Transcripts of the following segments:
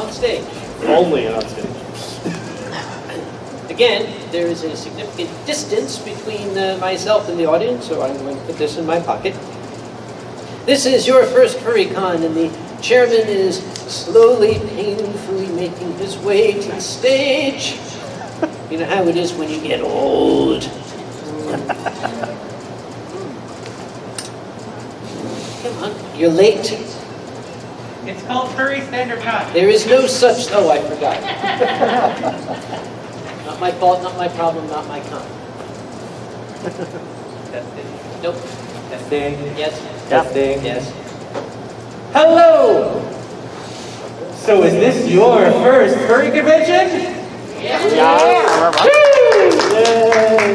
on stage. Only on stage. Again, there is a significant distance between myself and the audience, so I'm going to put this in my pocket. This is your first FurryCon, and the chairman is slowly, painfully making his way to the stage. You know how it is when you get old. Come on, you're late. It's called Furry Standard Time. There is no such... Oh, I forgot. Not my fault, not my problem, not my con. Testing. Nope. Testing. Yes. Testing. Yes. Hello! So is this your first furry convention? Yeah. Yay!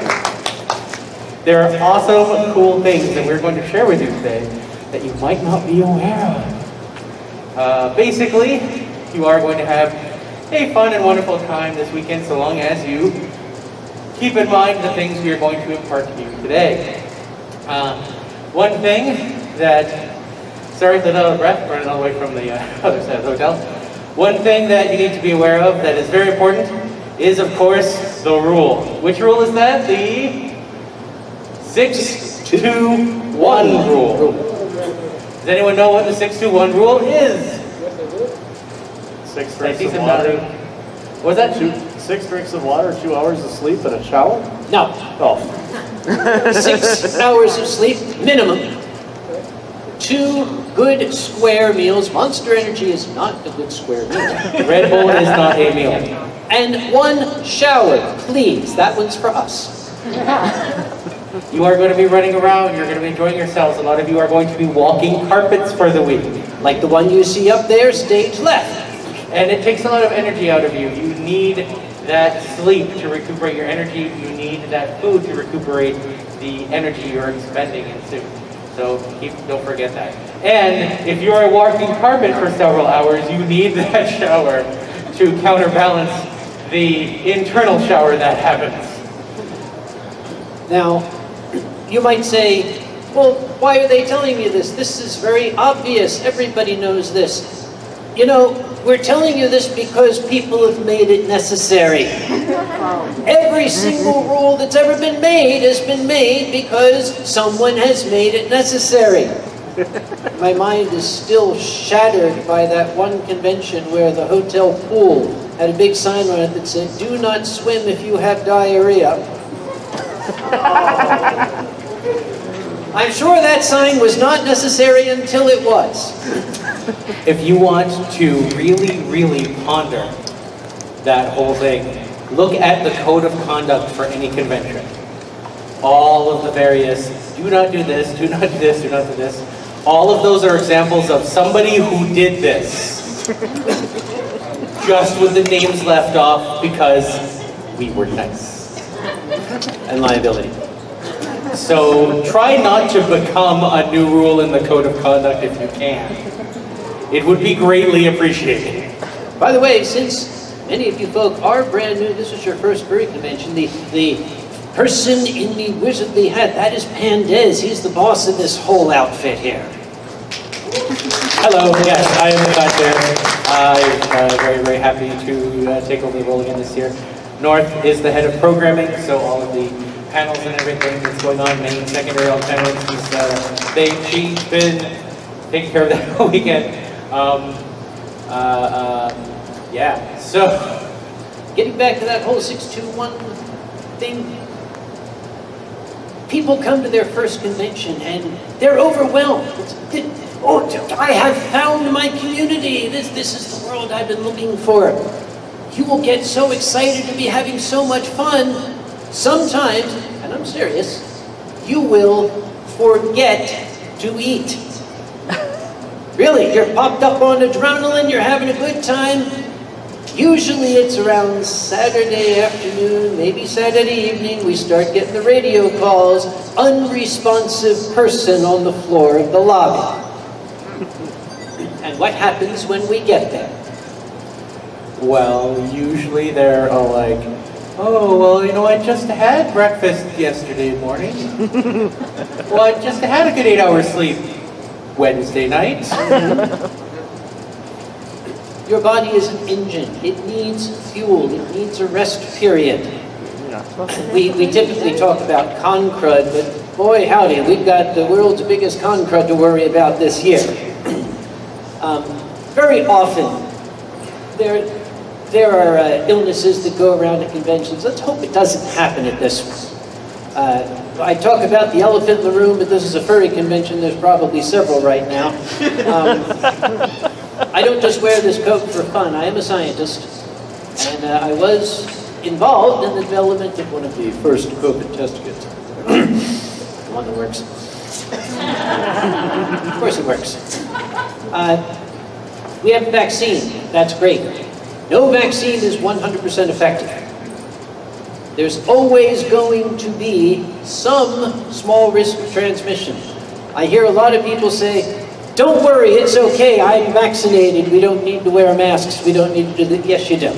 There are awesome, cool things that we're going to share with you today that you might not be aware of. Basically, you are going to have a fun and wonderful time this weekend so long as you keep in mind the things we are going to impart to you today. One thing that, sorry for the breath, running all the way from the other side of the hotel. One thing that you need to be aware of that is very important is, of course, the rule. Which rule is that? The 6-2-1 rule. Does anyone know what the 6-2-1 rule is? 6 drinks of water. Was that 6 drinks of water, 2 hours of sleep, and a shower? No. Oh. 6 hours of sleep, minimum. 2 good square meals. Monster Energy is not a good square meal. Red Bull is not a meal. And 1 shower, please. That one's for us. You are going to be running around, you're going to be enjoying yourselves. A lot of you are going to be walking carpets for the week. Like the one you see up there, stage left. And it takes a lot of energy out of you. You need that sleep to recuperate your energy. You need that food to recuperate the energy you're expending in soup. So don't forget that. And if you're walking carpet for several hours, you need that shower to counterbalance the internal shower that happens. Now, you might say, well, why are they telling me this? This is very obvious. Everybody knows this. You know, we're telling you this because people have made it necessary. Every single rule that's ever been made has been made because someone has made it necessary. My mind is still shattered by that one convention where the hotel pool had a big sign on it that said, "Do not swim if you have diarrhea." I'm sure that sign was not necessary until it was. If you want to really, really ponder that whole thing, look at the code of conduct for any convention. All of the various, do not do this, do not do this, do not do this. All of those are examples of somebody who did this. Just with the names left off because we were nice. And liability. So try not to become a new rule in the code of conduct if you can. It would be greatly appreciated. By the way, since many of you folk are brand new, this is your first furry convention, the person in the wizardly hat, that is Pandez. He's the boss of this whole outfit here. Hello, yes, I am the guy there. I'm very, very happy to take over the role again this year. North is the head of programming, so all of the panels and everything that's going on, main, secondary, all panels, she's been taking care of that whole weekend. Yeah, so getting back to that whole 6-2-1 thing, people come to their first convention and they're overwhelmed. Oh, I have found my community. This is the world I've been looking for. You will get so excited to be having so much fun. Sometimes, and I'm serious, you will forget to eat. Really, you're popped up on adrenaline, you're having a good time. Usually it's around Saturday afternoon, maybe Saturday evening, we start getting the radio calls, unresponsive person on the floor of the lobby. And what happens when we get there? Well, usually they're all like, oh, well, you know, I just had breakfast yesterday morning. Well, I just had a good 8 hours sleep Wednesday night. Your body is an engine. It needs fuel. It needs a rest period. We typically talk about con crud, but boy howdy, we've got the world's biggest con crud to worry about this year. Very often, there are illnesses that go around at conventions. Let's hope it doesn't happen at this one. I talk about the elephant in the room, but this is a furry convention. There's probably several right now. I don't just wear this coat for fun. I am a scientist, and I was involved in the development of one of the first COVID test kits. The one that works. Of course it works. We have a vaccine. That's great. No vaccine is 100% effective. There's always going to be some small risk of transmission. I hear a lot of people say, don't worry, it's okay, I'm vaccinated, we don't need to wear masks, we don't need to do that. Yes, you do.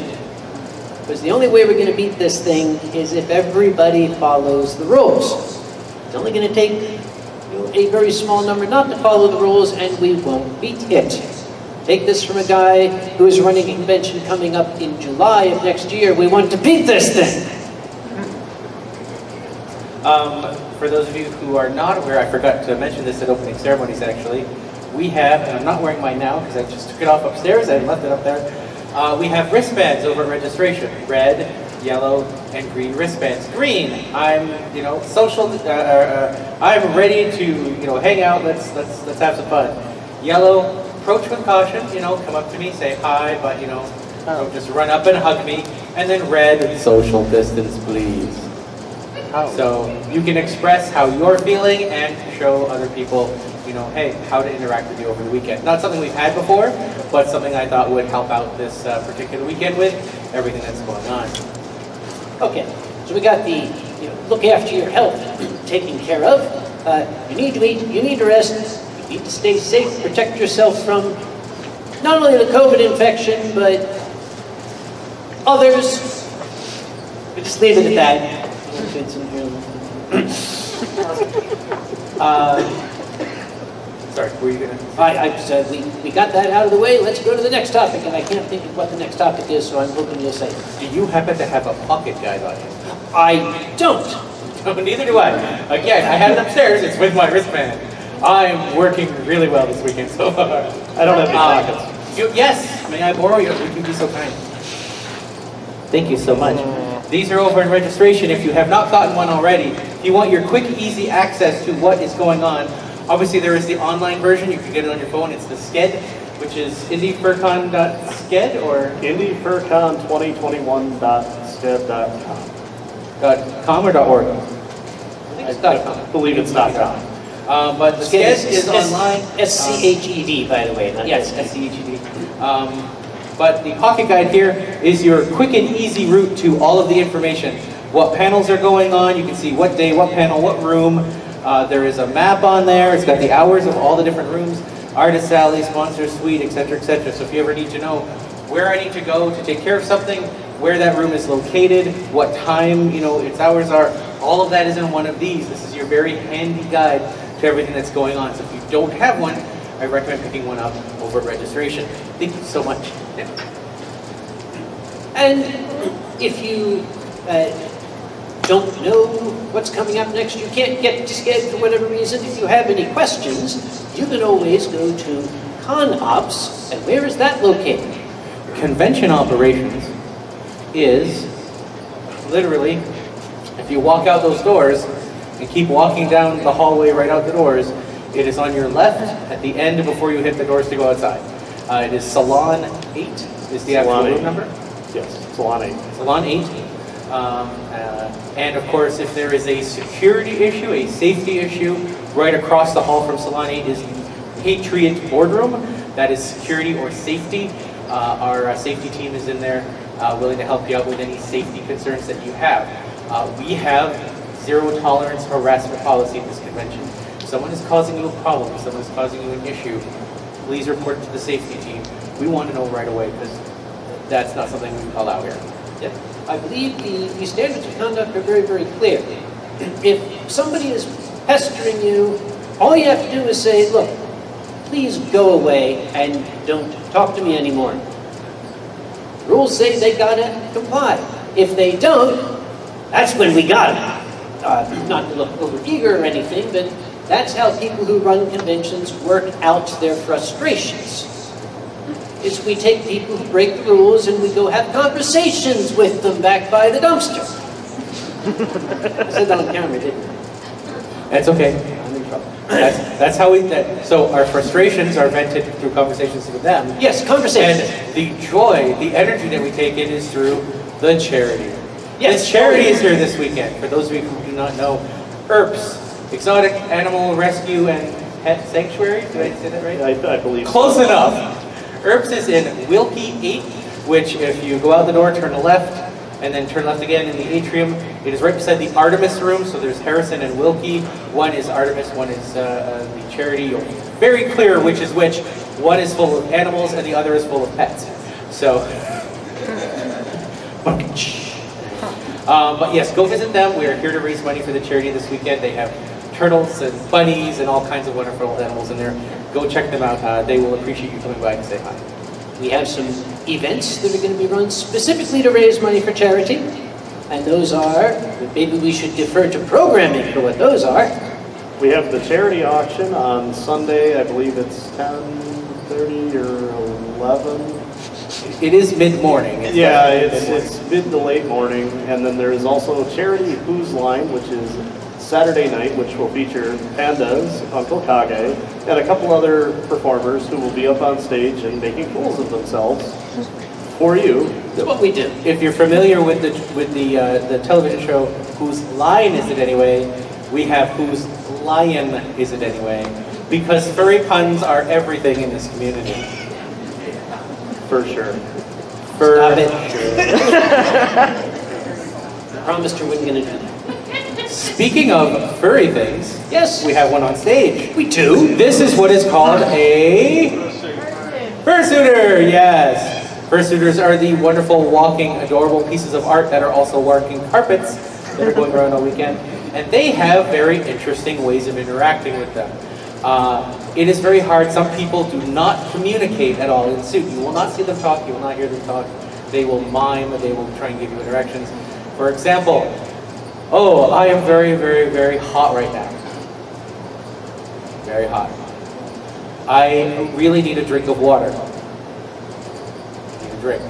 Because the only way we're going to beat this thing is if everybody follows the rules. It's only going to take a very small number not to follow the rules, and we won't beat it. Take this from a guy who is running a convention coming up in July of next year. We want to beat this thing. For those of you who are not aware, I forgot to mention this at opening ceremonies actually. We have, and I'm not wearing mine now because I just took it off upstairs, I left it up there. We have wristbands over at registration. Red, yellow, and green wristbands. Green, I'm, social, I'm ready to, hang out, let's have some fun. Yellow, approach with caution, come up to me, say hi, but, don't just run up and hug me. And then red, social distance, please. So you can express how you're feeling and show other people, hey, how to interact with you over the weekend. Not something we've had before, but something I thought would help out this particular weekend with everything that's going on. Okay, so we got the look after your health taken care of. You need to eat, you need to rest, you need to stay safe, protect yourself from not only the COVID infection, but others. We just leave it at that. Sorry, were you going to? I said we got that out of the way. Let's go to the next topic, and I can't think of what the next topic is, so I'm hoping you'll say it. Do you happen to have a pocket guide on you? I don't. No, neither do I. Again, I had it upstairs. It's with my wristband. I'm working really well this weekend so far. I don't have any pockets. Yes, may I borrow yours? Would you be so kind? Thank you so much. These are over in registration. If you have not gotten one already, if you want your quick, easy access to what is going on, obviously there is the online version. You can get it on your phone. It's the SCED, which is indyfurcon.sced or indyfurcon2021.sced.com. .com or .org? I think it's .com. I believe it's .com. But the SCED is online. SCHED, by the way. Yes, SCHED. But the pocket guide here is your quick and easy route to all of the information. What panels are going on, you can see what day, what panel, what room. There is a map on there. It's got the hours of all the different rooms. Artist alley, sponsor suite, etc., etc. So if you ever need to know where I need to go to take care of something, where that room is located, what time, its hours are, all of that is in one of these. This is your very handy guide to everything that's going on. So if you don't have one, I recommend picking one up over at registration. Thank you so much. Yeah. And if you don't know what's coming up next, you can't get to SCED for whatever reason, if you have any questions, you can always go to ConOps. And where is that located? Convention operations is literally, if you walk out those doors and keep walking down the hallway right out the doors, it is on your left at the end before you hit the doors to go outside. It is Salon 8 is the actual room number. Yes, Salon 8. Salon 8. And of course, if there is a security issue, a safety issue, right across the hall from Salon 8 is the Patriot Boardroom. That is security or safety. Our safety team is in there willing to help you out with any safety concerns that you have. We have zero tolerance harassment policy at this convention. If someone is causing you a problem, if someone is causing you an issue, please report it to the safety team. We want to know right away because that's not something we can call out here. Yeah. I believe the standards of conduct are very, very clear. If somebody is pestering you, all you have to do is say, look, please go away and don't talk to me anymore. Rules say they gotta comply. If they don't, that's when we got them. Not to look over-eager or anything, but that's how people who run conventions work out their frustrations. Is we take people who break the rules and we go have conversations with them back by the dumpster. I said that on camera, didn't I? That's okay. I'm in trouble. That's how so our frustrations are vented through conversations with them. Yes, conversations. And the joy, the energy that we take in is through the charity. Yes, the charity is here this weekend. For those of you who do not know, ERPS, Exotic Animal Rescue and Pet Sanctuary. Did I say that right? I believe Close so. enough. ERPS is in Wilkie 8, which if you go out the door, turn left, and then turn left again in the atrium. It is right beside the Artemis room, so there's Harrison and Wilkie. One is Artemis, one is the charity. You're very clear which is which. One is full of animals and the other is full of pets. So, but yes, go visit them. We are here to raise money for the charity this weekend. They have turtles and bunnies and all kinds of wonderful animals in there. Go check them out. They will appreciate you coming by and say hi. We have some events that are going to be run specifically to raise money for charity. And those are, maybe we should defer to programming for what those are. We have the charity auction on Sunday. I believe it's 10:30 or 11. It is mid-morning. Yeah, it's mid to late morning. And then there is also Charity Who's Line, which is Saturday night, which will feature Pandas, Uncle Kage, and a couple other performers who will be up on stage and making fools of themselves for you. That's what we do. If you're familiar with the television show Whose Line Is It Anyway, we have Whose Lion Is It Anyway? Because furry puns are everything in this community. For sure. Stop it. I promised her we wasn't going to do that. Speaking of furry things, yes, we have one on stage. We do. This is what is called a fursuiter. Yes, fursuiters are the wonderful, walking, adorable pieces of art that are also walking carpets that are going around all weekend, and they have very interesting ways of interacting with them. It is very hard. Some people do not communicate at all in suit. You will not see them talk. You will not hear them talk. They will mime. They will try and give you interactions. For example, oh, I am very, very, very hot right now. Very hot. I really need a drink of water. Need a drink.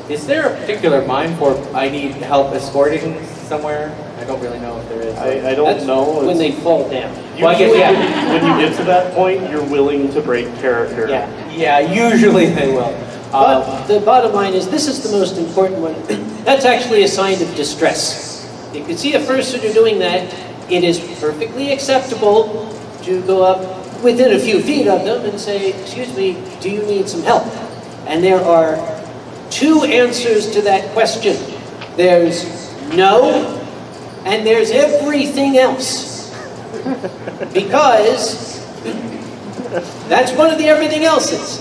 Is there a particular mime for I need help escorting somewhere? I don't really know if there is. I don't know. When they fall down. Well, I guess, yeah. When you get to that point, you're willing to break character. Yeah, usually they will. But the bottom line is, this is the most important one. That's actually a sign of distress. You can see a fursuiter doing that. It is perfectly acceptable to go up within a few feet of them and say, excuse me, do you need some help? And there are two answers to that question. There's no, and there's everything else. Because that's one of the everything else's.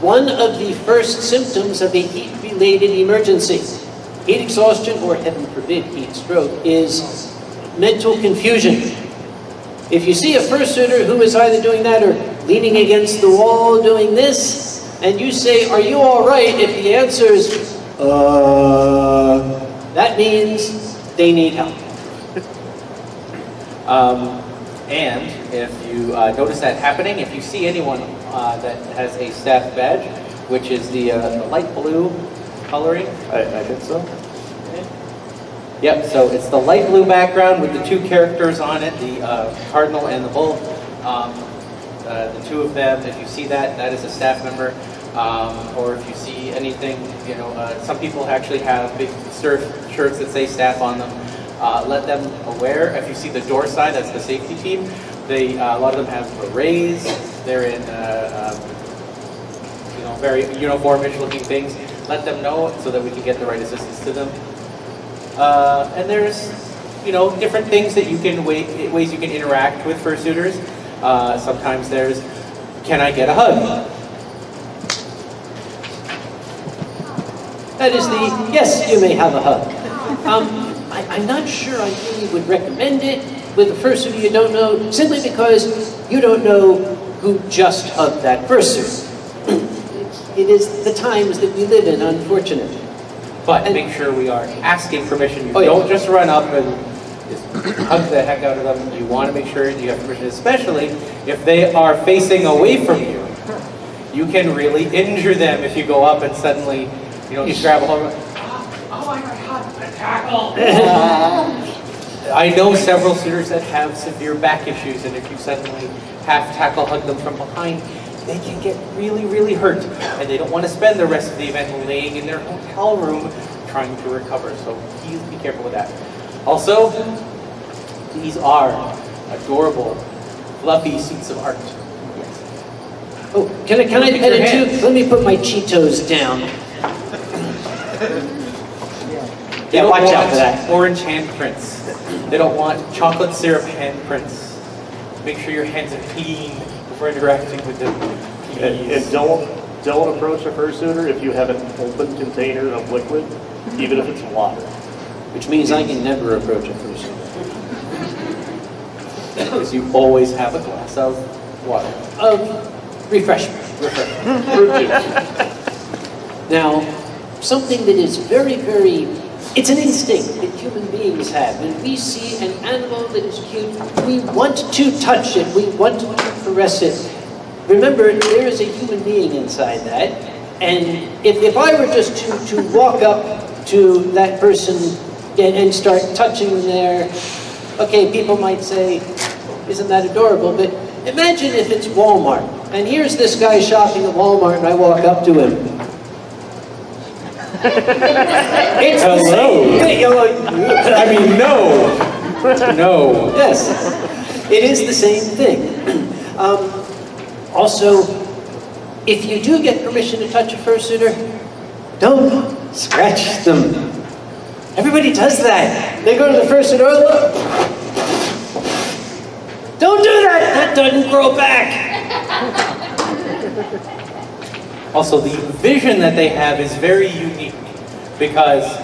One of the first symptoms of a heat-related emergency, heat exhaustion, or heaven forbid, heat stroke, is mental confusion. If you see a fursuiter who is either doing that or leaning against the wall doing this, and you say, are you all right? If the answer is, that means they need help. And if you notice that happening, if you see anyone that has a staff badge, which is the light blue coloring. I think so. Yep, so it's the light blue background with the two characters on it, the cardinal and the bull. The two of them, if you see that, that is a staff member. Or if you see anything, you know, some people actually have big surf shirts that say staff on them. Let them aware. If you see the door sign, that's the safety team. They, a lot of them have berets. They're in, you know, very uniformish looking things. Let them know so that we can get the right assistance to them. And there's, you know, different things that you can, ways you can interact with fursuiters. Sometimes there's, can I get a hug? That is the, yes, you may have a hug. I'm not sure I really would recommend it with a fursuiter you don't know, simply because you don't know who just hugged that fursuit. it is the times that we live in, unfortunately. But make sure we are asking permission. Oh, yeah. Don't just run up and just hug the heck out of them. You want to make sure you have permission, especially if they are facing away from you. You can really injure them if you go up and suddenly, you grab a hold of them. Oh my God, a tackle! I know several suitors that have severe back issues, and if you suddenly half tackle hug them from behind, they can get really, really hurt, and they don't want to spend the rest of the event laying in their hotel room trying to recover. So please be careful with that. Also, these are adorable, fluffy suits of art. Yes. Oh, can I pet it too? Let me put my Cheetos down. They don't watch want out for that. orange handprints. They don't want chocolate syrup handprints. Make sure your hands are clean before interacting with them. And don't approach a fursuiter if you have an open container of liquid, even if it's water. Which means I can never approach a fursuiter. Because you always have a glass of water. Of refreshment. Fruit juice. Now, something that is very, very, it's an instinct that human beings have. When we see an animal that is cute, we want to touch it, we want to caress it. Remember, there is a human being inside that, and if I were just to walk up to that person and start touching there, okay, people might say, isn't that adorable? But imagine if it's Walmart, and here's this guy shopping at Walmart, and I walk up to him. It's hello. I mean, no. No. Yes, it is the same thing. Also, if you do get permission to touch a fursuiter, don't scratch them. Everybody does that. They go to the fursuiter, oh, look. Don't do that. That doesn't grow back. Also, the vision that they have is very unique because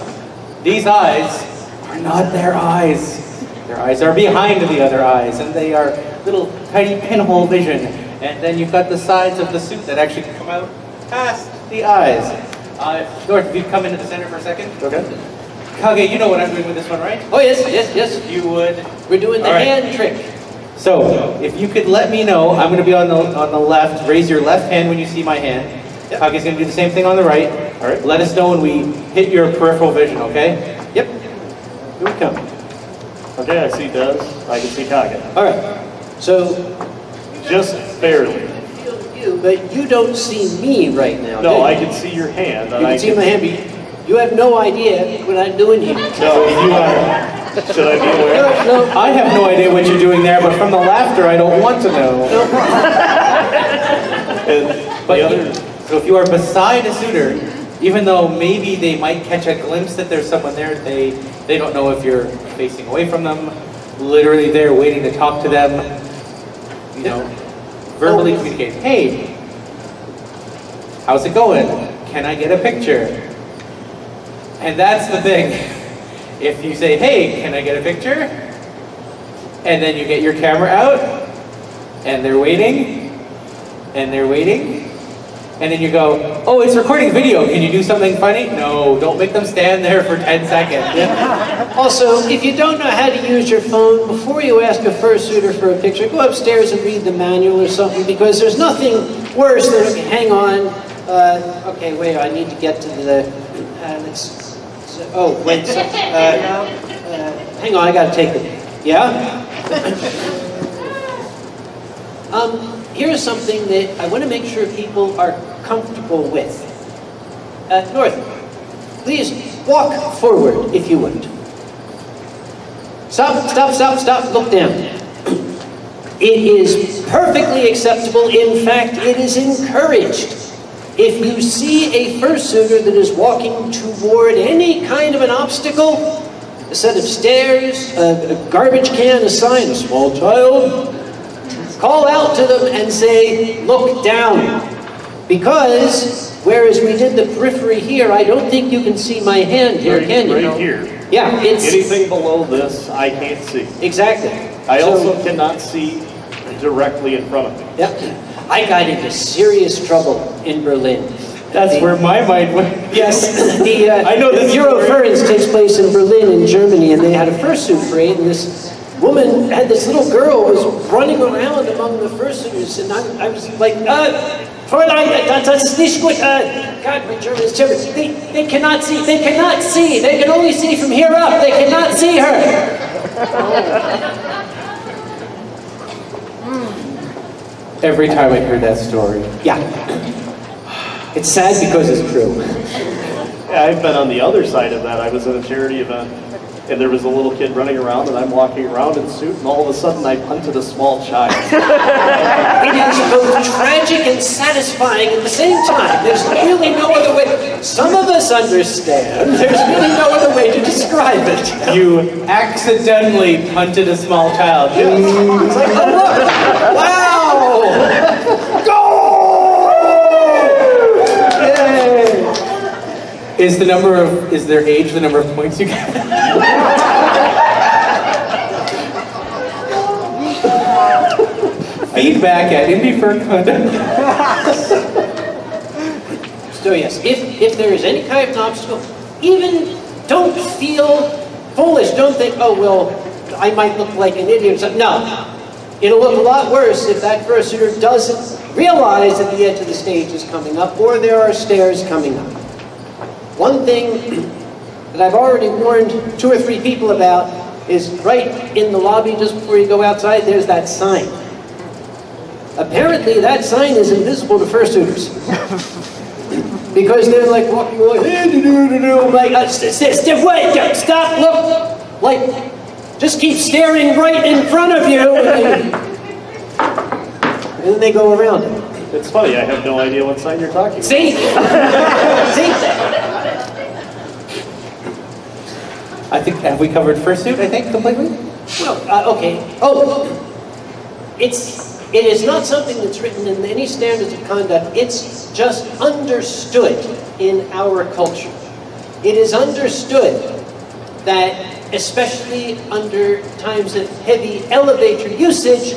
these eyes are not their eyes. Their eyes are behind the other eyes, and they are little tiny pinhole vision. And then you've got the sides of the suit that actually come out past the eyes. North, if you'd come into the center for a second. Okay. Kage, you know what I'm doing with this one, right? Oh, yes, yes, yes. If you would. We're doing the hand trick. So, if you could let me know, I'm going to be on the left. Raise your left hand when you see my hand. Yep. Kage's going to do the same thing on the right. All right. Let us know when we hit your peripheral vision, okay? Yep. Here we come. Okay, I see Dez. I can see Kage. All right. So, just barely. but you don't see me right now. No, I can see your hand. You can see my hand, but you have no idea what I'm doing here. No, you are. Should I be aware? No. I have no idea what you're doing there, but from the laughter, I don't want to know. So if you are beside a suitor, even though maybe they might catch a glimpse that there's someone there, they don't know if you're facing away from them, literally there waiting to talk to them, verbally communicate. Hey, how's it going? Can I get a picture? And that's the thing. If you say, hey, can I get a picture? And then you get your camera out, and they're waiting, and they're waiting, and then you go, oh, it's recording video. Can you do something funny? No, don't make them stand there for 10 seconds. Also, if you don't know how to use your phone, before you ask a fursuiter for a picture, go upstairs and read the manual or something, because there's nothing worse than, okay, hang on, okay, wait, I need to get to the, hang on, I gotta take it. Yeah? Here's something that I want to make sure people are comfortable with. North, please walk forward if you would. Stop, look down. It is perfectly acceptable, in fact, it is encouraged. If you see a fursuiter that is walking toward any kind of an obstacle, a set of stairs, a garbage can, a sign, a small child, call out to them and say, look down. Because, whereas we did the periphery here, I don't think you can see my hand here, can you? Right here. Yeah, it's... Anything below this, I can't see. Exactly. I also cannot see directly in front of me. Yep. I got into serious trouble in Berlin. That's where my mind went. Yes, I know this Eurofurrence takes place in Berlin, in Germany, and they had a fursuit parade, and this woman had this little girl was running around among the fursuiters, and I was like, Fräulein, das ist nicht gut. God, my German is terrible. They cannot see. They cannot see. They can only see from here up. They cannot see her. Every time I hear that story. Yeah. It's sad because it's true. Yeah, I've been on the other side of that. I was at a charity event, and there was a little kid running around, and I'm walking around in suit, and all of a sudden I punted a small child. It is both tragic and satisfying at the same time. There's really no other way. Some of us understand. There's really no other way to describe it. You accidentally punted a small child. It's like, oh look! Wow! Go! Is their age the number of points you get? Feedback at IndieFurCon. So yes, if there is any kind of an obstacle, even don't feel foolish. Don't think, oh well, I might look like an idiot or something. No. It'll look a lot worse if that fursuiter doesn't realize that the edge of the stage is coming up or there are stairs coming up. One thing that I've already warned 2 or 3 people about is right in the lobby just before you go outside, there's that sign. Apparently that sign is invisible to fursuiters. Because they're like walking away, hey, like, wait, stop, look, like, just keep staring right in front of you, and then they go around it. It's funny, I have no idea what sign you're talking about. See? See? I think, have we covered fursuit, I think, completely? Well, okay. Oh, it is not something that's written in any standards of conduct. It's just understood in our culture. It is understood that, especially under times of heavy elevator usage,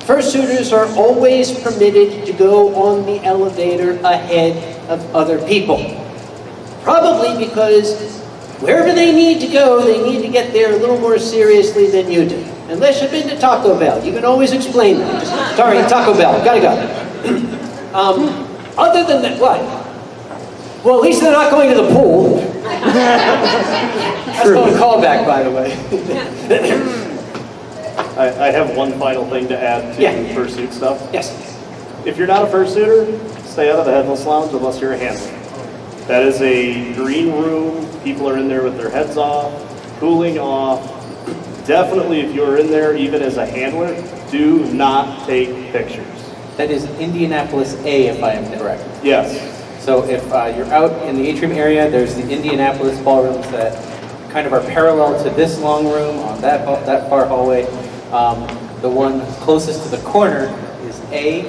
fursuiters are always permitted to go on the elevator ahead of other people. Probably because wherever they need to go, they need to get there a little more seriously than you do. Unless you've been to Taco Bell, you can always explain that. Just, sorry, Taco Bell, gotta go. Other than that, what? Well, at least they're not going to the pool. That's a callback, by the way. I have one final thing to add to fursuit stuff. Yes. If you're not a fursuiter, stay out of the headless lounge unless you're a handler. That is a green room. People are in there with their heads off, cooling off. Definitely, if you're in there, even as a handler, do not take pictures. That is Indianapolis A, if I am correct. Yes. So if you're out in the atrium area, there's the Indianapolis ballrooms that kind of are parallel to this long room on that far hallway. The one closest to the corner is A,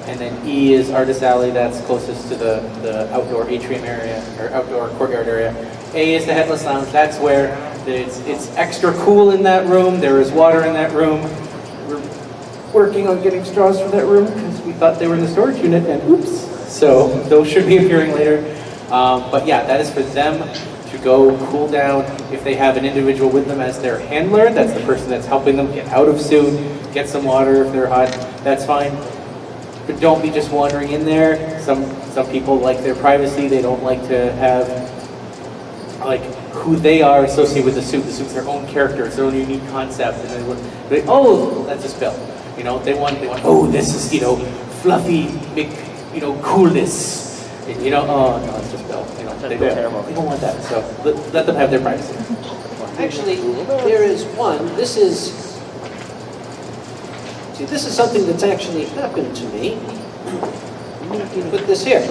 and then E is Artist Alley, that's closest to the outdoor atrium area, or outdoor courtyard area. A is the Headless Lounge, that's where it's extra cool in that room, there is water in that room. We're working on getting straws for that room, because we thought they were in the storage unit, and oops. So those should be appearing later. But yeah, that is for them to go cool down. If they have an individual with them as their handler, that's the person that's helping them get out of suit, get some water if they're hot, that's fine. But don't be just wandering in there. Some people like their privacy. They don't like to have like who they are associated with the suit. The suit's their own character, it's their own unique concept. And they oh, that's a spill. You know, they want oh, this is, you know, fluffy, big, you know, coolness. And, you know, oh no, it's just spill. You know, they don't want that. So let them have their privacy. Actually, there is one. This is something that's actually happened to me. You put this here.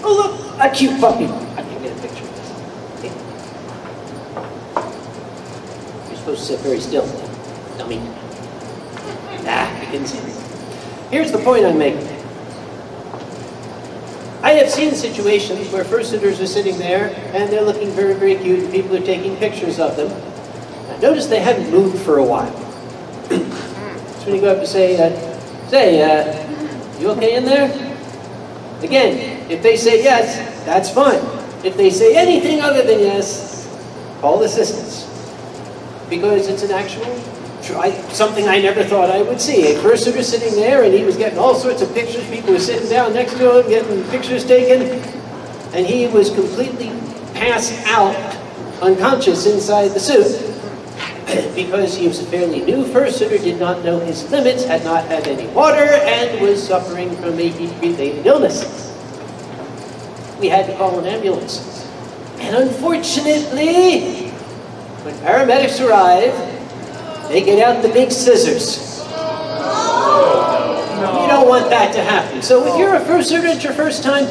Oh look, a cute puppy. I can get a picture of this. You're supposed to sit very still, dummy. You can see. Here's the point I'm making. I have seen situations where fursuiters are sitting there and they're looking very, very cute and people are taking pictures of them. Now, notice they haven't moved for a while. So when you go up to say, you okay in there? Again, if they say yes, that's fine. If they say anything other than yes, call assistance. Because it's an actual, something I never thought I would see. A fursuiter sitting there and he was getting all sorts of pictures. People were sitting down next to him getting pictures taken. And he was completely passed out, unconscious inside the suit. Because he was a fairly new fursuiter, did not know his limits, had not had any water, and was suffering from a heat-related illness. We had to call an ambulance. And unfortunately, when paramedics arrive, they get out the big scissors. You don't want that to happen. So if you're a fursuiter, it's your first time,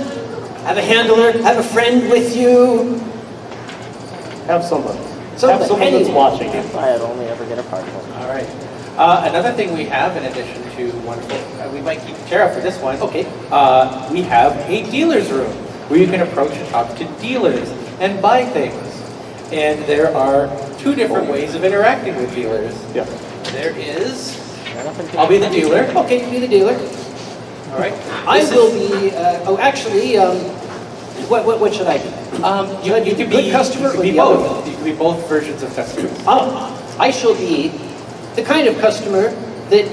have a handler, have a friend with you. Have somebody. Have someone that's watching it. I'd only ever get a partial. All right. Another thing we have, in addition to wonderful, we might keep the chair up for this one. Okay. We have a dealer's room where you can approach and talk to dealers and buy things. And there are two different ways of interacting with dealers. Yeah. There is, I'll be the dealer. Okay, you be the dealer. All right. I will be, what should I do? You could be good customer You or could be the other both. You could be both versions of customers. I shall be the kind of customer that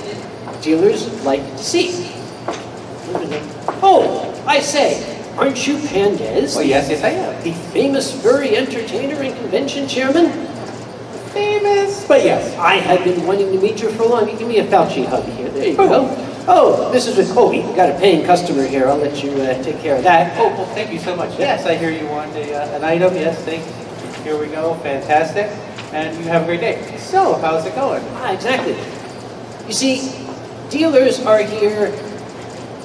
dealers like to see. Oh, I say, aren't you Pandez? Oh, yes, I am. The famous furry entertainer and convention chairman? Famous, but yes. I have been wanting to meet you for a long time. Give me a Fauci hug here. There you go. Oh, this is with Kobe. Got a paying customer here. I'll let you take care of that. Oh, well, thank you so much. Yes, I hear you want an item. Yes, thank you. Here we go. Fantastic. And you have a great day. So, how's it going? Exactly. You see, dealers are here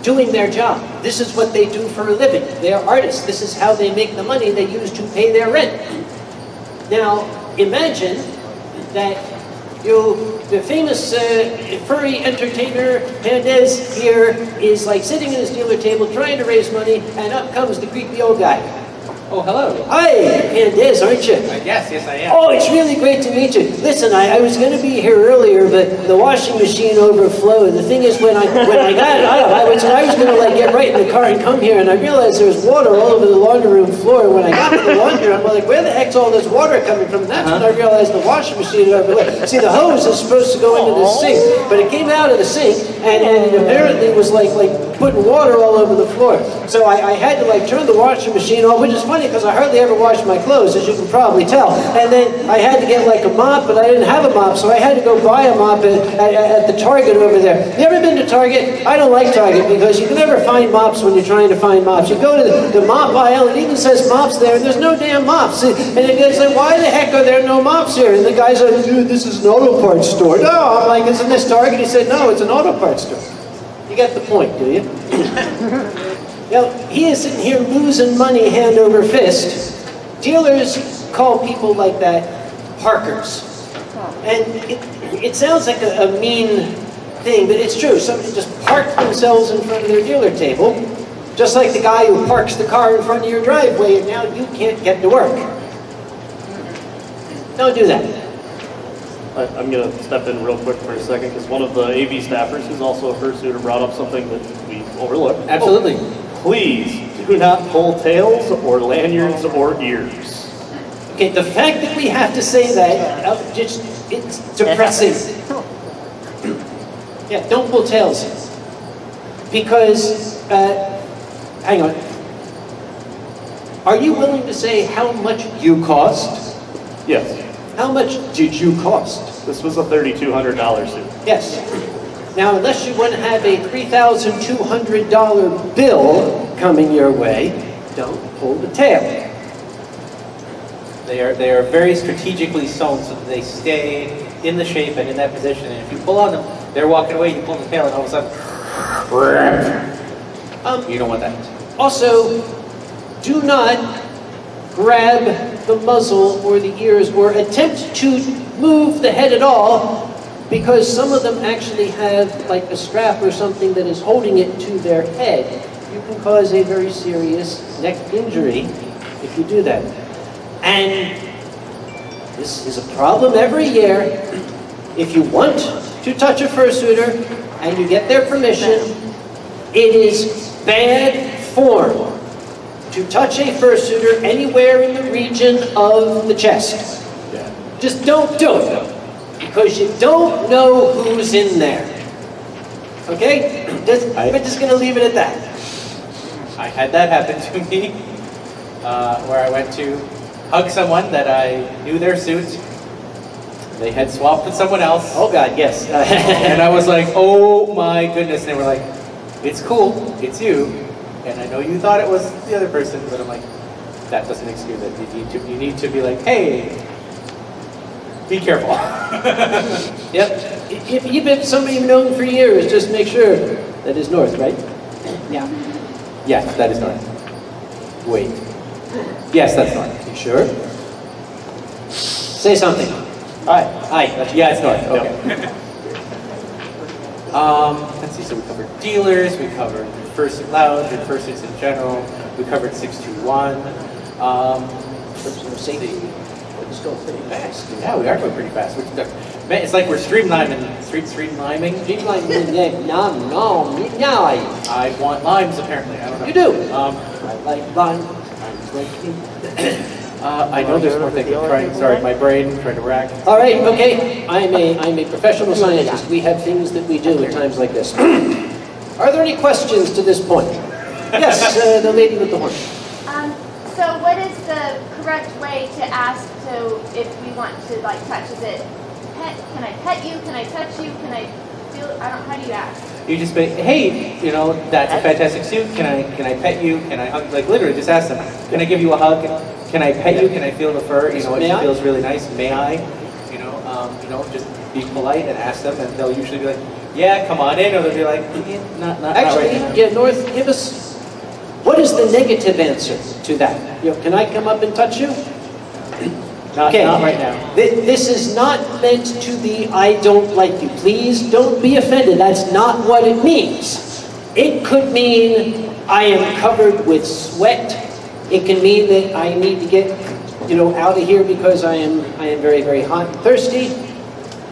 doing their job. This is what they do for a living. They are artists. This is how they make the money they use to pay their rent. Now, imagine that the famous furry entertainer Pandez here is like sitting at his dealer table trying to raise money, and up comes the creepy old guy. Oh, hello. Hi, you're Pandez, aren't you? Yes, I am. Oh, it's really great to meet you. Listen, I was going to be here earlier, but the washing machine overflowed. The thing is, when I got it out, I was going to like get right in the car and come here, and I realized there was water all over the laundry room floor. And when I got to the laundry, I'm like, where the heck's all this water coming from? And that's when I realized the washing machine had overflowed. See, the hose is supposed to go into the sink, but it came out of the sink, and it apparently was like putting water all over the floor. So I had to like turn the washing machine off, which is funny because I hardly ever wash my clothes, as you can probably tell. And then I had to get like a mop, but I didn't have a mop, so I had to go buy a mop at the Target over there. You ever been to Target? I don't like Target because you can never find mops when you're trying to find mops. You go to the mop aisle, it even says mops there, and there's no damn mops. And it's like, why the heck are there no mops here? And the guy's like, dude, this is an auto parts store. No, I'm like, isn't this Target? He said, no, it's an auto parts store. You get the point, do you? Now, he is sitting here losing money hand over fist. Dealers call people like that parkers. And it sounds like a mean thing, but it's true. Somebody just parked themselves in front of their dealer table, just like the guy who parks the car in front of your driveway, and now you can't get to work. Don't do that. I'm going to step in real quick for a second, because one of the AV staffers, who's also a fursuiter, brought up something that we overlooked. Absolutely. Please do not pull tails or lanyards or ears. Okay, the fact that we have to say that, it's depressing. Yeah, don't pull tails. Because, hang on. Are you willing to say how much you cost? Yes. How much did you cost? This was a $3,200 suit. Yes. Now, unless you want to have a $3,200 bill coming your way, don't pull the tail. They are very strategically sewn so that they stay in the shape and in that position. And if you pull on them, they're walking away, you pull the tail, and all of a sudden, you don't want that. Also, do not grab the muzzle or the ears or attempt to move the head at all, because some of them actually have like a strap or something that is holding it to their head. you can cause a very serious neck injury if you do that. And this is a problem every year. If you want to touch a fursuiter and you get their permission, it is bad form to touch a fursuiter anywhere in the region of the chest. Yeah. Just don't do it, because you don't know who's in there. Okay? We're just going to leave it at that. I had that happen to me, where I went to hug someone that I knew their suit. They had swapped with someone else. Oh God, yes. And I was like, oh my goodness. And they were like, it's cool, it's you. And I know you thought it was the other person, but I'm like, that doesn't excuse it. You need to be like, hey, be careful. Yep. If you've been somebody you've known for years, just make sure that is north, right? Yeah. Yes, that is north. Wait. Yes, that's north. You sure? Say something. Hi. Hi. Yeah, it's north. Okay. Let's see. So we covered dealers. We covered fursuit lounge and fursuits in general. We covered 621. Personal safety. Let's go pretty fast. Yeah, we are going pretty fast. Man, it's like we're streamlining. No. I want limes, apparently. I don't know. You do. I like lime. I know there's more things. Sorry, my brain trying to rack. All right, okay. I'm a professional scientist. We have things that we do at times like this. Are there any questions to this point? Yes, the lady with the horn. So what is the correct way to ask if we want to like touch? Is it pet? Can I pet you? Can I touch you? Can I feel? How do you ask? You just say, hey, you know, that's a fantastic suit. Can I pet you? Can I hug? Like literally, just ask them. Can I give you a hug? Can I pet you? Can I feel the fur? You know, it feels really nice. May I? Just be polite and ask them, and they'll usually be like, yeah, come on in, or they'll be like, not Actually, right now. yeah, North, give us, what is the negative answer to that? You know, can I come up and touch you? Not right now. This is not meant to be, I don't like you. Please don't be offended. That's not what it means. It could mean I am covered with sweat. It can mean that I need to get, out of here because I am very, very hot and thirsty.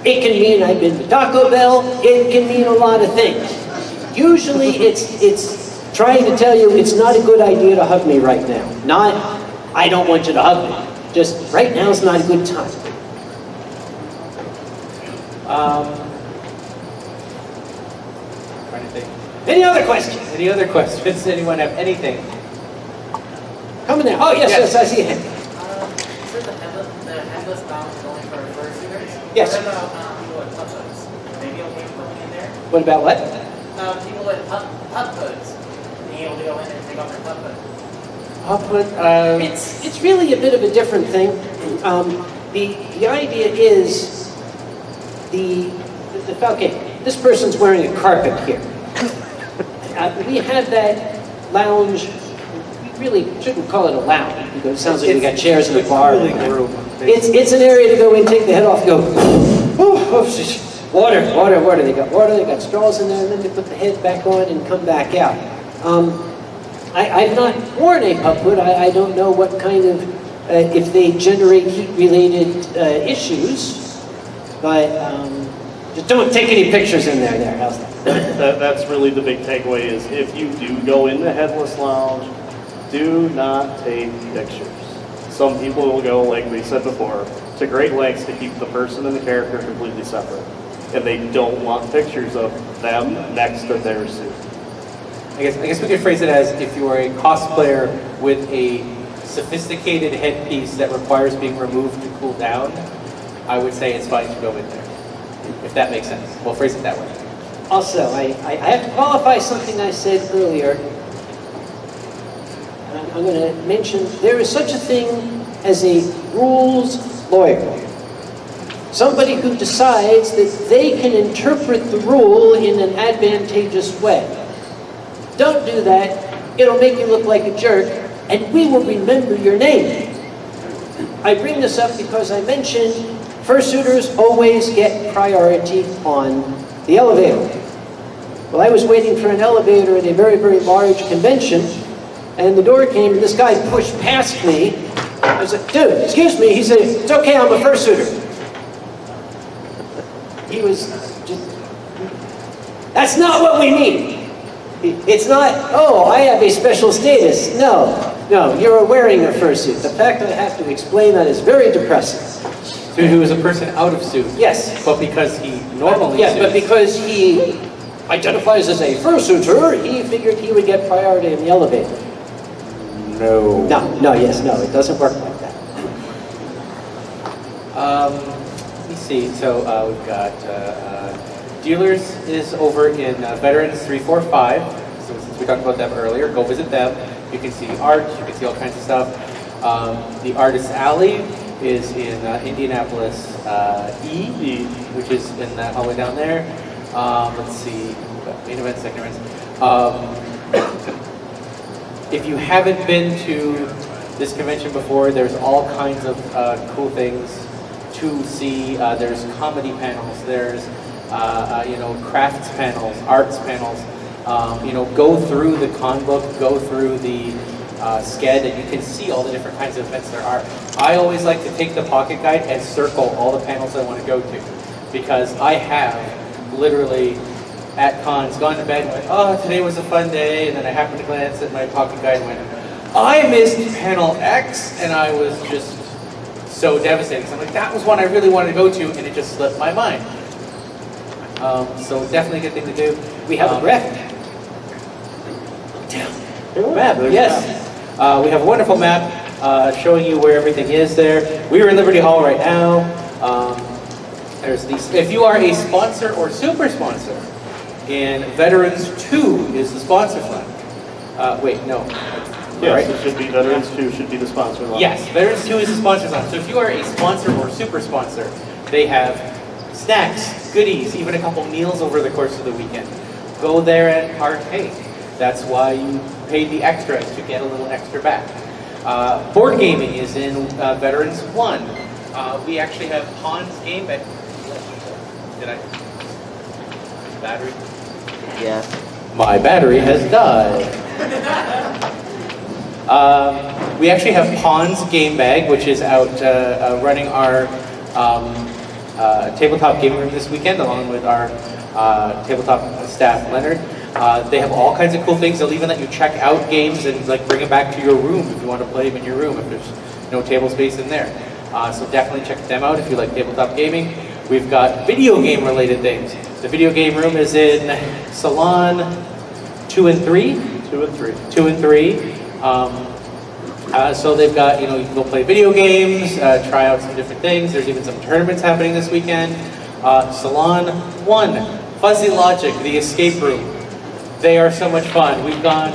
It can mean I've been to Taco Bell. It can mean a lot of things. Usually it's trying to tell you it's not a good idea to hug me right now. Not, I don't want you to hug me. Just, right now is not a good time. Trying to think. Any other questions? Any other questions? Anyone have anything? Come in there. Oh, yes, I see a hand. So the headless lounge is only for fursuiters? Yes. What about people with pup hoods? Maybe okay with going in there? What about what? People with pup hoods. Being able to go in and take off their pup hood. It's really a bit of a different thing. The idea is okay, this person's wearing a carpet here. We have that lounge. We really shouldn't call it a lounge because it sounds like we got chairs in the bar. It's an area to go in, take the head off, go. Water. They got water. They got straws in there, and then they put the head back on and come back out. I've not worn a pup hood. I don't know what kind of, if they generate heat-related issues, but just don't take any pictures in there. How's that? That's really the big takeaway is if you do go in the headless lounge, do not take pictures. Some people will go, like we said before, to great lengths to keep the person and the character completely separate. And they don't want pictures of them next to their suit. I guess we could phrase it as if you are a cosplayer with a sophisticated headpiece that requires being removed to cool down, I would say it's fine to go in there. If that makes sense. We'll phrase it that way. Also, I have to qualify something I said earlier. I'm going to mention there is such a thing as a rules lawyer. Somebody who decides that they can interpret the rule in an advantageous way. Don't do that. It'll make you look like a jerk, and we will remember your name. I bring this up because I mentioned fursuiters always get priority on the elevator. Well, I was waiting for an elevator at a very, very large convention, and the door came, and this guy pushed past me. I was like, dude, excuse me. He said, it's okay, I'm a fursuiter. He was just, that's not what we mean. It's not, oh, I have a special status. No, you're wearing a fursuit. The fact that I have to explain that is very depressing. So he was a person out of suit? Yes. But because he normally yes, suits. but because he identifies as a fursuiter, he figured he would get priority in the elevator. No. No, it doesn't work like that. Let me see. So we've got dealers is over in Veterans 345. So since we talked about them earlier, go visit them. You can see art. You can see all kinds of stuff. The Artist Alley is in Indianapolis E, which is in that hallway down there. Let's see. Main event, second event. If you haven't been to this convention before, there's all kinds of cool things to see. There's comedy panels, there's crafts panels, arts panels. Go through the con book, go through the sked, and you can see all the different kinds of events there are. I always like to take the pocket guide and circle all the panels I want to go to, because I have literally at cons gone to bed and went, oh, today was a fun day, and then I happened to glance at my pocket guide and went, I missed panel X, and I was just so devastated. So I'm like, that was one I really wanted to go to, and it just slipped my mind. So definitely a good thing to do. We have a graphic. Map, yes. We have a wonderful map showing you where everything is there. We are in Liberty Hall right now. There's these. If you are a sponsor or super sponsor, and Veterans 2 is the sponsor line. Wait, no. Yes, right? it should be Veterans 2 should be the sponsor line. Yes, Veterans 2 is the sponsor line. So if you are a sponsor or super sponsor, they have snacks, goodies, even a couple meals over the course of the weekend. Go there and partake. That's why you paid the extra, to get a little extra back. Board gaming is in Veterans 1. We actually have Pawns game back. Did I? Battery? Yeah. My battery has died. We actually have Pawns game bag, which is out running our tabletop gaming room this weekend, along with our tabletop staff, Leonard. They have all kinds of cool things. They'll even let you check out games and bring them back to your room if you want to play them in your room, if there's no table space in there. So definitely check them out if you like tabletop gaming. We've got video game related things. The video game room is in Salon 2 and 3. 2 and 3. 2 and 3. So they've got, you can go play video games, try out some different things. There's even some tournaments happening this weekend. Salon 1, Fuzzy Logic, the escape room. They are so much fun. We've done,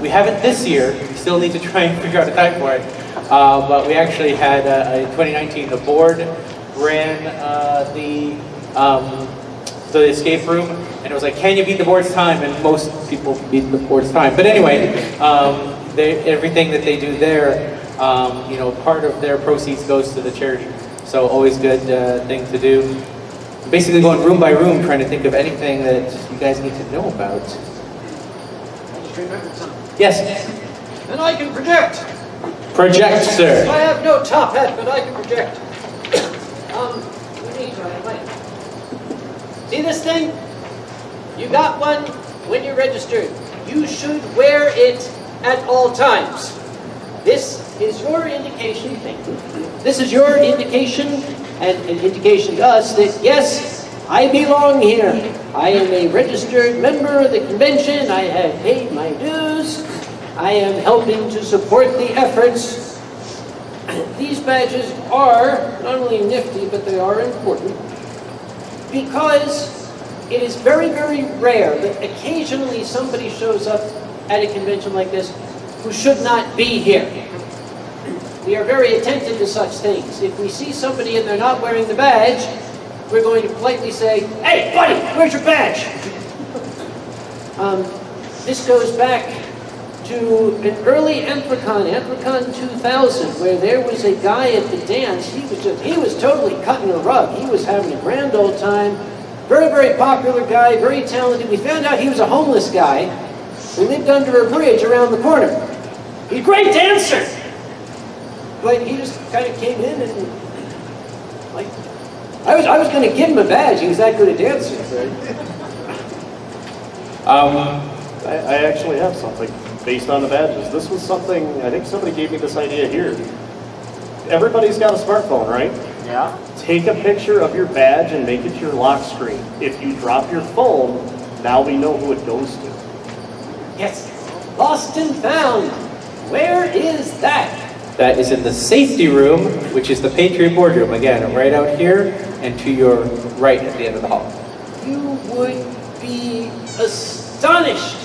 we haven't this year. We still need to try and figure out a time for it. But we actually had, in 2019, the board ran the escape room, and it was like, can you beat the board's time? And most people beat the board's time. But anyway, everything that they do there, part of their proceeds goes to the charity. So always good thing to do. Basically going room by room, trying to think of anything that you guys need to know about. I just remembered something. Yes? And I can project. Project, sir. I have no top hat, but I can project. Let me try my mic. See this thing? You got one when you're registered. You should wear it at all times. This is your indication. This is your indication, and an indication to us that yes, I belong here. I am a registered member of the convention. I have paid my dues. I am helping to support the efforts. These badges are not only nifty, but they are important because it is very, very rare that occasionally somebody shows up at a convention like this who should not be here. We are very attentive to such things. If we see somebody and they're not wearing the badge, we're going to politely say, hey, buddy, where's your badge? This goes back to an early Anthrocon 2000, where there was a guy at the dance. He was totally cutting a rug. He was having a grand old time. Very, very popular guy, very talented. We found out he was a homeless guy who lived under a bridge around the corner. He's a great dancer! But he just kind of came in and, like, I was going to give him a badge. He was that good at dancing. I actually have something based on the badges. This was something, I think somebody gave me this idea here. Everybody's got a smartphone, right? Yeah. Take a picture of your badge and make it your lock screen. If you drop your phone, now we know who it goes to. Yes. Lost and found. Where is that? That is in the safety room, which is the Patriot boardroom. Again, right out here and to your right at the end of the hall. You would be astonished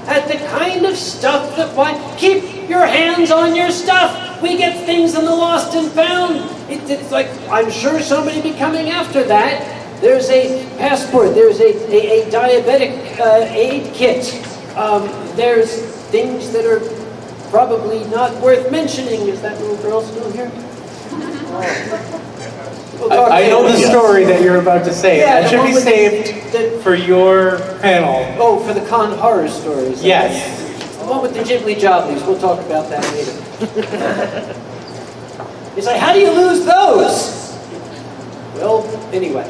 at the kind of stuff that keep your hands on your stuff. We get things in the lost and found. It's like, I'm sure somebody be coming after that. There's a passport, there's a diabetic aid kit. There's things that are probably not worth mentioning. Is that little girl still here? I know the story that you're about to say. Yeah, that should be saved for your panel. Oh, for the con horror stories. Yes. The one with the Ghibli Jobblies. We'll talk about that later. It's like, how do you lose those? Well, anyway.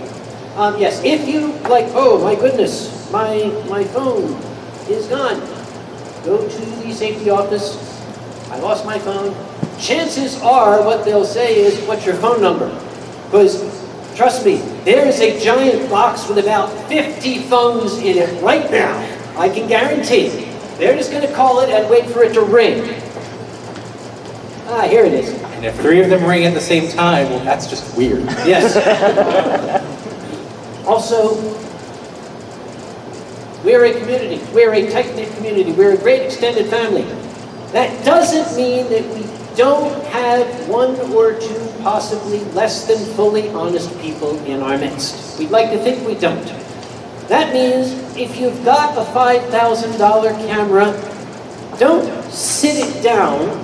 Yes, if you, like, oh my goodness, my phone is gone. Go to the safety office. I lost my phone. Chances are what they'll say is, what's your phone number? Because, trust me, there is a giant box with about 50 phones in it right now. I can guarantee. They're just going to call it and wait for it to ring. Ah, here it is. And if 3 of them ring at the same time, well, that's just weird. Yes. Also, we're a community. We're a tight-knit community. We're a great extended family. That doesn't mean that we don't have 1 or 2 possibly less than fully honest people in our midst. We'd like to think we don't. That means if you've got a $5,000 camera, don't sit it down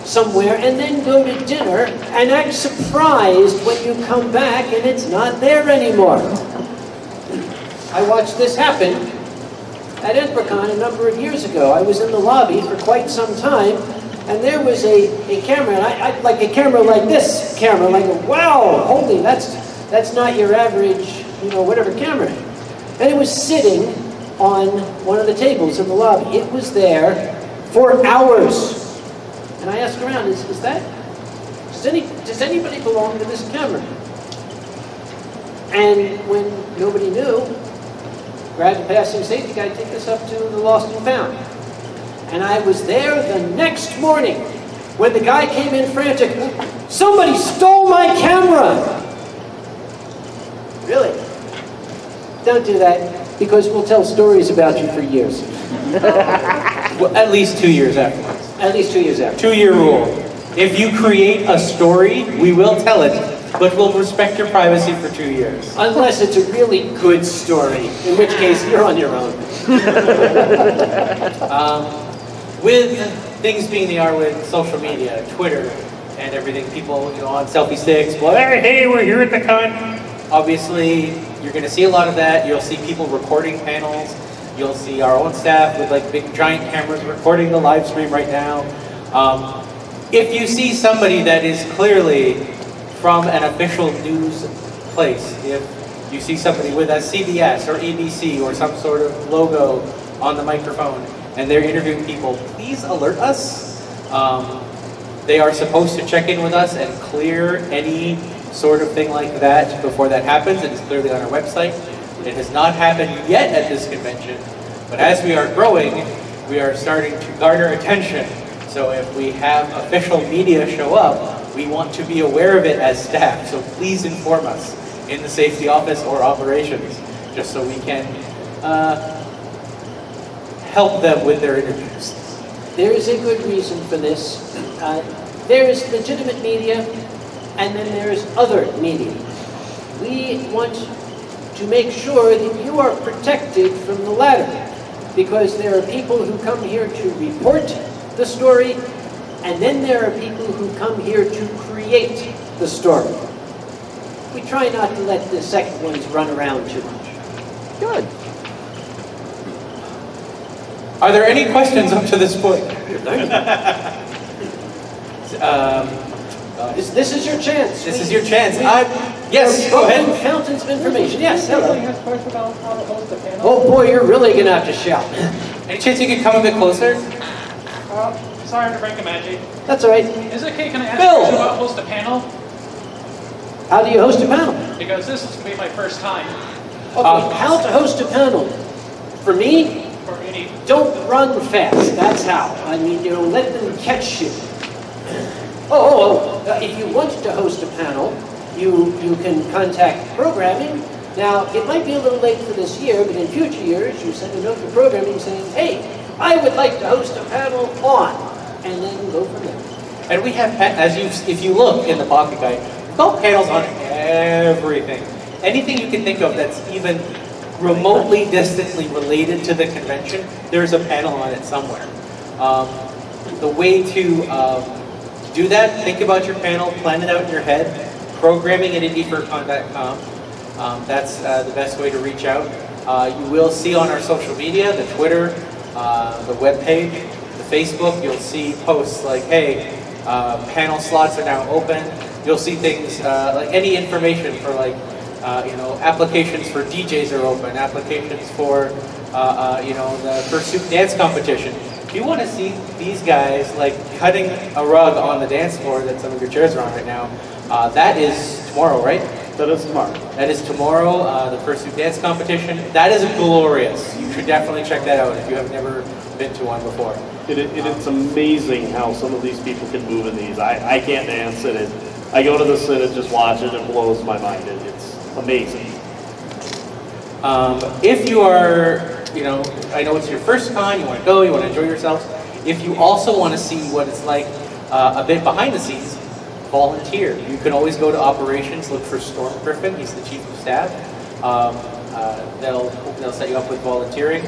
somewhere and then go to dinner and act surprised when you come back and it's not there anymore. I watched this happen at Enpricon a number of years ago. I was in the lobby for quite some time, and there was a camera, and I like a camera like this camera, like, wow, holy, that's not your average, whatever camera. And it was sitting on one of the tables in the lobby. It was there for hours. And I asked around, does anybody belong to this camera? And when nobody knew, grabbed a passing safety guy, take this up to the lost and found. And I was there the next morning when the guy came in frantic. Somebody stole my camera! Really? Don't do that, because we'll tell stories about you for years. Well, at least 2 years afterwards. At least 2 years after. 2-year rule. If you create a story, we will tell it, but we'll respect your privacy for 2 years. Unless it's a really good story, in which case you're on your own. With things being the are with social media, Twitter, and everything, people on selfie sticks, well, hey, we're here at the con. Obviously, you're going to see a lot of that. You'll see people recording panels. You'll see our own staff with like big giant cameras recording the live stream right now. If you see somebody that is clearly from an official news place, if you see somebody with a CBS or ABC or some sort of logo on the microphone and they're interviewing people, please alert us. They are supposed to check in with us and clear any sort of thing like that before that happens. It is clearly on our website. It has not happened yet at this convention, but as we are growing, we are starting to garner attention. So if we have official media show up, we want to be aware of it as staff. So please inform us in the safety office or operations, just so we can help them with their interviews. There is a good reason for this. There is legitimate media, and then there is other media. We want to make sure that you are protected from the latter, because there are people who come here to report the story, and then there are people who come here to create the story. We try not to let the second ones run around too much. Good. Are there any questions up to this point? This is your chance. This is your chance. Yes, go ahead. Fountains of information. Yes, hello. Has questions about how to host a panel? Oh boy, you're really gonna have to shout. Any chance you could come a bit closer? Sorry to break the magic. That's all right. Is it okay? Can I ask Bill! a question about host a panel? How do you host a panel? Because this is going to be my first time Okay, how to host a panel? For me, for any. don't run fast. That's how. I mean, let them catch you. If you wanted to host a panel, you can contact programming. Now, it might be a little late for this year, but in future years, you send a note to programming saying, hey, I would like to host a panel on, and then go from there. And we have, if you look in the pocket guide, we've got panels on everything. Anything you can think of that's even remotely distantly related to the convention, there's a panel on it somewhere. The way to do that, think about your panel, plan it out in your head, programming at indiefurcon.com. That's the best way to reach out. You will see on our social media, the Twitter, the webpage, the Facebook, you'll see posts like, hey, panel slots are now open. You'll see things like any information for like, applications for DJs are open, applications for, the Fursuit dance competition. If you want to see these guys like cutting a rug on the dance floor that some of your chairs are on right now, that is tomorrow, right? That is tomorrow. That is tomorrow, the Fursuit dance competition. That is glorious. You should definitely check that out if you have never been to one before. It's amazing how some of these people can move in these. I can't dance, and I go to this and just watch it. It blows my mind. It's amazing. If you are, I know it's your first con, you want to go, you want to enjoy yourselves. If you also want to see what it's like a bit behind the scenes, volunteer. You can always go to operations, look for Storm Griffin, he's the chief of staff. They'll set you up with volunteering.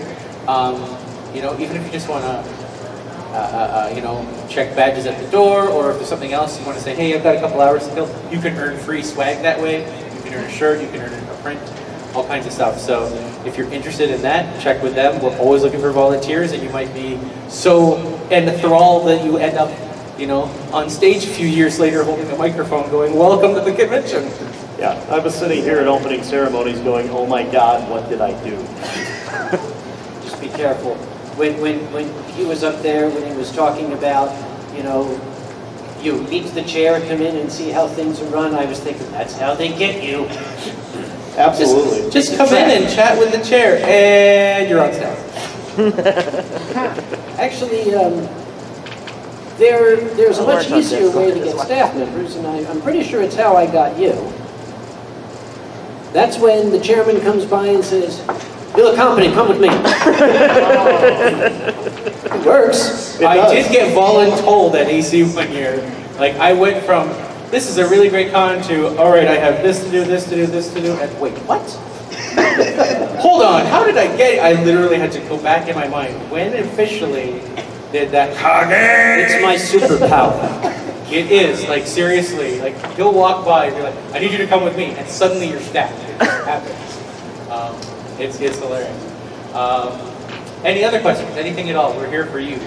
Even if you just want to, check badges at the door, or if there's something else you want to say, hey, I've got a couple hours to kill, you can earn free swag that way. You can earn a shirt, you can earn a print, all kinds of stuff. So if you're interested in that, check with them. We're always looking for volunteers, and you might be so enthralled that you end up on stage a few years later holding a microphone going, welcome to the convention. Yeah, I was sitting here at opening ceremonies going, oh my God, what did I do? Just be careful. When he was up there, when he was talking about, you meet the chair, come in and see how things are run, I was thinking, that's how they get you. Absolutely. Just come in and chat with the chair, and you're on staff. Actually, there's a much easier way to get staff members, and I'm pretty sure it's how I got you. That's when the chairman comes by and says, you look competent, come with me. It works. I did get voluntold at AC one year. Like, I went from, this is a really great con to, all right, I have this to do, this to do, this to do, and wait, what? Hold on, how did I get it? I literally had to go back in my mind. When officially did that Kage? It's my superpower. It is, like, seriously, like, he'll walk by and be like, I need you to come with me, and suddenly you're stacked. It just happens. It's hilarious. Any other questions? Anything at all? We're here for you.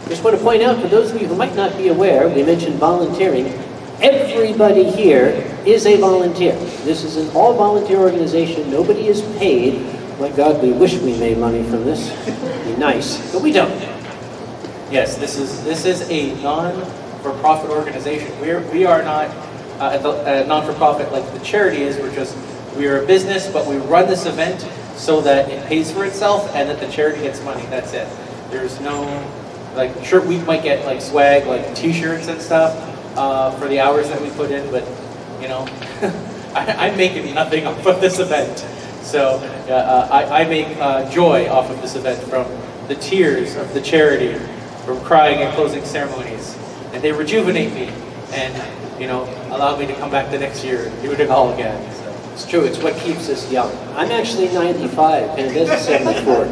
Just want to point out, for those of you who might not be aware, we mentioned volunteering. Everybody here is a volunteer. This is an all-volunteer organization. Nobody is paid. My God, we wish we made money from this. It'd be nice, but we don't. Yes, this is a non-for-profit organization. We are not a non-for-profit like the charity is. We are a business, but we run this event so that it pays for itself and that the charity gets money. That's it. There's no, sure, we might get swag, like t-shirts and stuff for the hours that we put in, but I'm making nothing off of this event. So I make joy off of this event from the tears of the charity, from crying and closing ceremonies, and they rejuvenate me and allow me to come back the next year and do it all again. So. It's true, it's what keeps us young. I'm actually 95, and this is 74.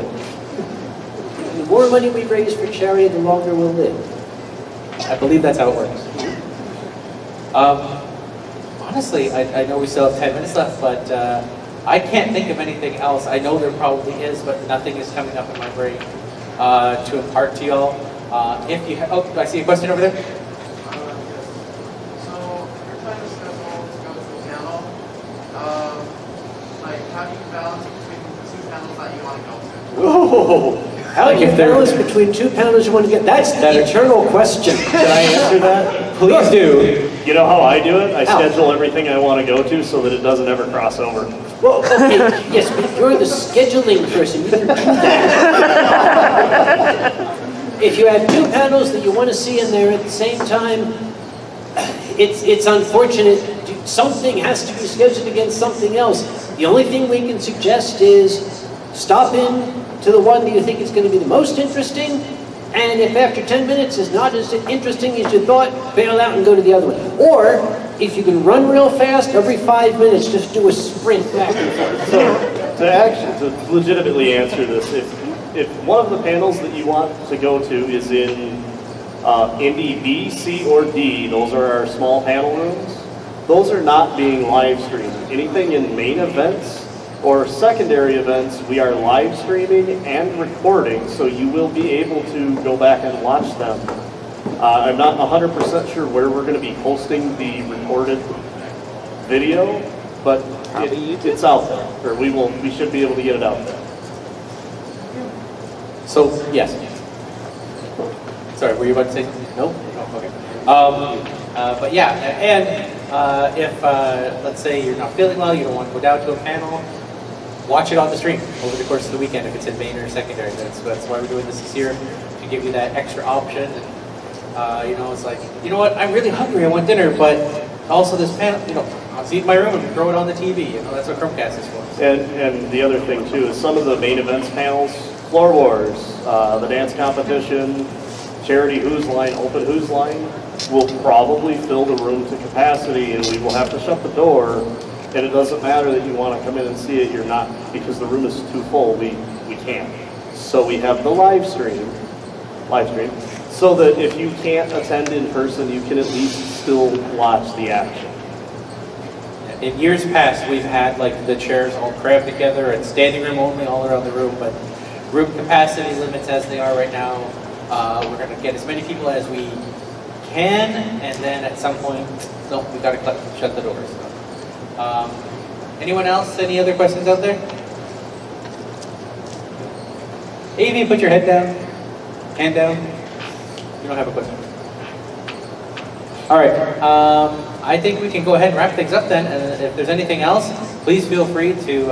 The more money we raise for charity, the longer we'll live. I believe that's how it works. Honestly, I know we still have 10 minutes left, but I can't think of anything else. I know there probably is, but nothing is coming up in my brain to impart to y'all. If you oh, I see a question over there. So you're trying to schedule to go to a panel. Like, how do you balance between the two panels that you want to go to? Whoa! How do you balance between two panels you want to get? That's the eternal question. Can I answer that? Please do. You know how I do it? I schedule everything I want to go to so that it doesn't ever cross over. Well, okay, yes, but you're the scheduling person. You can do that. If you have two panels that you want to see in there at the same time, it's unfortunate. Something has to be scheduled against something else. The only thing we can suggest is stop in to the one that you think is going to be the most interesting, and if after 10 minutes is not as interesting as you thought, bail out and go to the other one. Or, if you can run real fast, every 5 minutes just do a sprint back and forth. So, to legitimately answer this, if one of the panels that you want to go to is in Indy B, C, or D, those are our small panel rooms, those are not being live streamed. Anything in main events or secondary events, we are live streaming and recording, so you will be able to go back and watch them. I'm not 100% sure where we're going to be posting the recorded video, but it's out there, or we should be able to get it out there. So, yes. Sorry, were you about to say? No? Oh, okay. But yeah, and if, let's say you're not feeling well, you don't want to go down to a panel, watch it on the stream over the course of the weekend if it's in main or secondary. That's why we're doing this year, to give you that extra option. And, you know, it's like, you know what, I'm really hungry, I want dinner, but also this panel, you know, I'll see it in my room and throw it on the TV. You know, that's what Chromecast is for. And the other thing too is some of the main events panels, Floor Wars, the dance competition, Charity Who's Line, Open Who's Line, will probably fill the room to capacity, and we will have to shut the door. And it doesn't matter that you want to come in and see it, you're not, because the room is too full, we can't. So we have the live stream, so that if you can't attend in person, you can at least still watch the action. In years past, we've had like the chairs all crammed together and standing room only all around the room, but room capacity limits as they are right now, we're going to get as many people as we can, and then at some point, no, we've got to shut the doors. Anyone else? Any other questions out there? Avy, put your head down. Hand down. You don't have a question. All right. I think we can go ahead and wrap things up then. And if there's anything else, please feel free to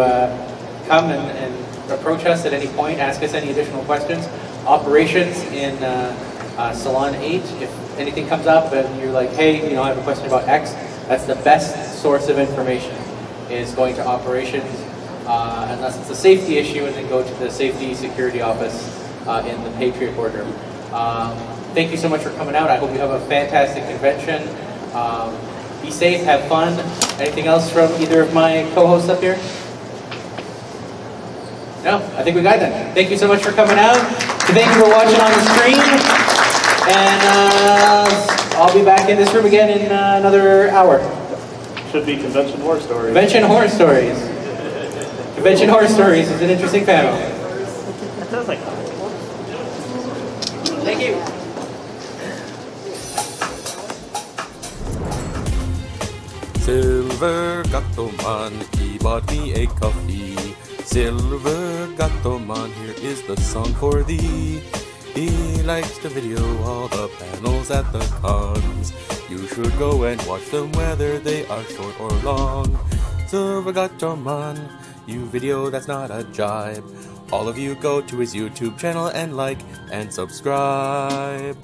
come and approach us at any point. Ask us any additional questions. Operations in Salon 8. If anything comes up and you're like, hey, you know, I have a question about X, that's the best source of information, is going to operations, unless it's a safety issue, and then go to the safety security office in the Patriot boardroom. Thank you so much for coming out. I hope you have a fantastic convention. Be safe, have fun. Anything else from either of my co-hosts up here? No, I think we got that. Thank you so much for coming out. Thank you for watching on the stream. And I'll be back in this room again in another hour. Should be Convention Horror Stories. Convention Horror Stories. Convention Horror Stories is an interesting panel. Thank you. Silver Gattoman, he bought me a coffee. Silver Gattoman, here is the song for thee. He likes to video all the panels at the cons. You should go and watch them whether they are short or long. Silver Gattoman, you video that's not a jibe. All of you go to his YouTube channel and like and subscribe.